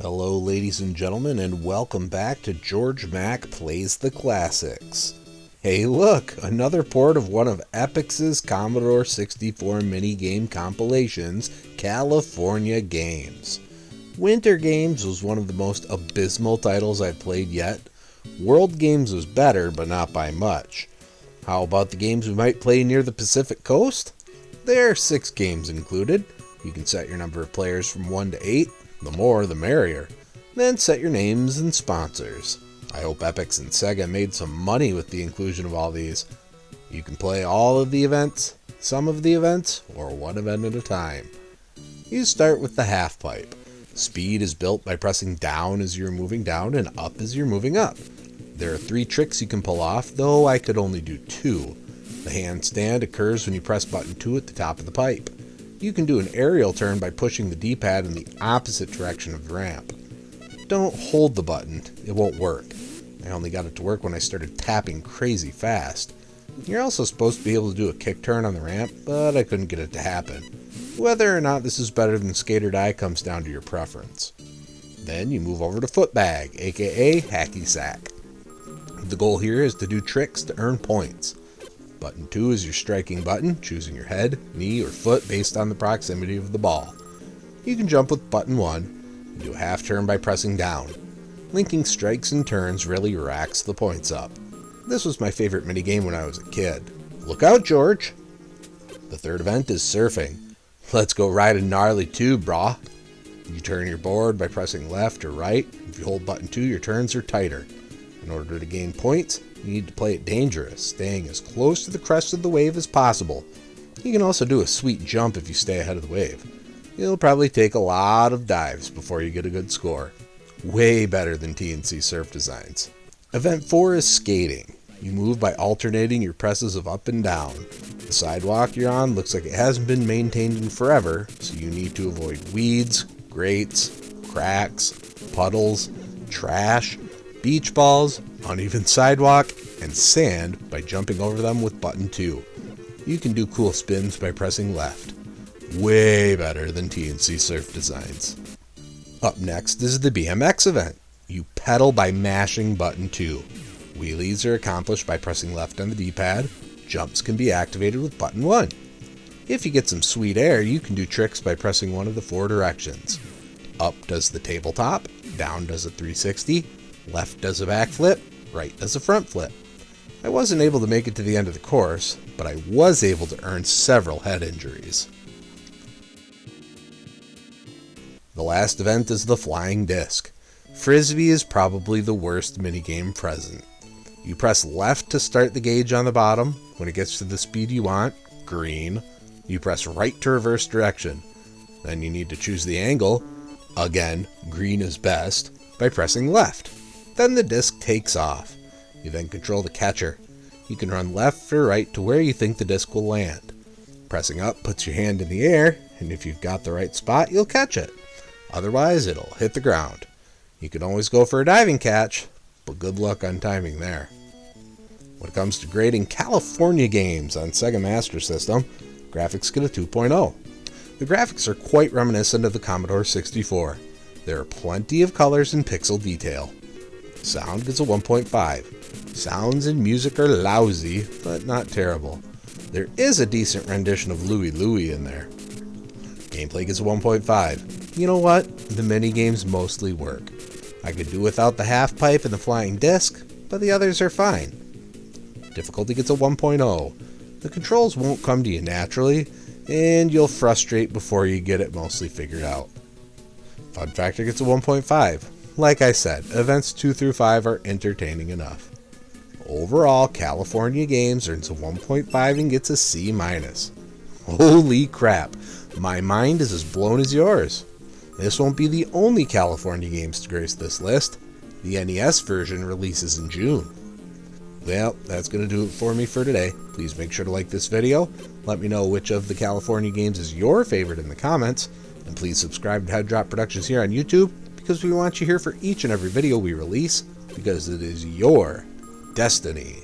Hello ladies and gentlemen, and welcome back to Georg Mack Plays the Classics. Hey look, another port of one of Epyx's Commodore 64 minigame compilations, California Games. Winter Games was one of the most abysmal titles I've played yet. World Games was better, but not by much. How about the games we might play near the Pacific Coast? There are 6 games included. You can set your number of players from 1 to 8. The more, the merrier. Then set your names and sponsors. I hope Epyx and Sega made some money with the inclusion of all these. You can play all of the events, some of the events, or one event at a time. You start with the half pipe. Speed is built by pressing down as you're moving down and up as you're moving up. There are 3 tricks you can pull off, though I could only do 2. The handstand occurs when you press button 2 at the top of the pipe. You can do an aerial turn by pushing the D-pad in the opposite direction of the ramp. Don't hold the button, it won't work. I only got it to work when I started tapping crazy fast. You're also supposed to be able to do a kick turn on the ramp, but I couldn't get it to happen. Whether or not this is better than Skater Die comes down to your preference. Then you move over to footbag, aka hacky sack. The goal here is to do tricks to earn points. Button 2 is your striking button, choosing your head, knee, or foot based on the proximity of the ball. You can jump with button 1 and do a half turn by pressing down. Linking strikes and turns really racks the points up. This was my favorite minigame when I was a kid. Look out, George! The third event is surfing. Let's go ride a gnarly tube, brah! You turn your board by pressing left or right. If you hold button 2, your turns are tighter. In order to gain points, you need to play it dangerous, staying as close to the crest of the wave as possible. You can also do a sweet jump if you stay ahead of the wave. It'll probably take a lot of dives before you get a good score. Way better than TNC surf designs. Event 4 is skating. You move by alternating your presses of up and down. The sidewalk you're on looks like it hasn't been maintained in forever, so you need to avoid weeds, grates, cracks, puddles, trash, beach balls, uneven sidewalk, and sand by jumping over them with button 2. You can do cool spins by pressing left. Way better than TNC surf designs. Up next is the BMX event. You pedal by mashing button 2. Wheelies are accomplished by pressing left on the D-pad. Jumps can be activated with button 1. If you get some sweet air, you can do tricks by pressing one of the 4 directions. Up does the tabletop, down does a 360, left does a backflip, right does a front flip. I wasn't able to make it to the end of the course, but I was able to earn several head injuries. The last event is the flying disc. Frisbee is probably the worst minigame present. You press left to start the gauge on the bottom. When it gets to the speed you want, green. You press right to reverse direction. Then you need to choose the angle. Again, green is best, by pressing left. Then the disc takes off. You then control the catcher. You can run left or right to where you think the disc will land. Pressing up puts your hand in the air, and if you've got the right spot, you'll catch it. Otherwise, it'll hit the ground. You can always go for a diving catch, but good luck on timing there. When it comes to grading California games on Sega Master System, graphics get a 2.0. The graphics are quite reminiscent of the Commodore 64. There are plenty of colors and pixel detail. Sound gets a 1.5. Sounds and music are lousy, but not terrible. There is a decent rendition of Louie Louie in there. Gameplay gets a 1.5. You know what? The minigames mostly work. I could do without the half pipe and the flying disc, but the others are fine. Difficulty gets a 1.0. The controls won't come to you naturally, and you'll frustrate before you get it mostly figured out. Fun factor gets a 1.5. Like I said, events 2 through 5 are entertaining enough. Overall, California Games earns a 1.5 and gets a C-. Holy crap, my mind is as blown as yours. This won't be the only California games to grace this list. The NES version releases in June. Well, that's going to do it for me for today. Please make sure to like this video. Let me know which of the California games is your favorite in the comments. And please subscribe to Head Drop Productions here on YouTube, because we want you here for each and every video we release, because it is your destiny.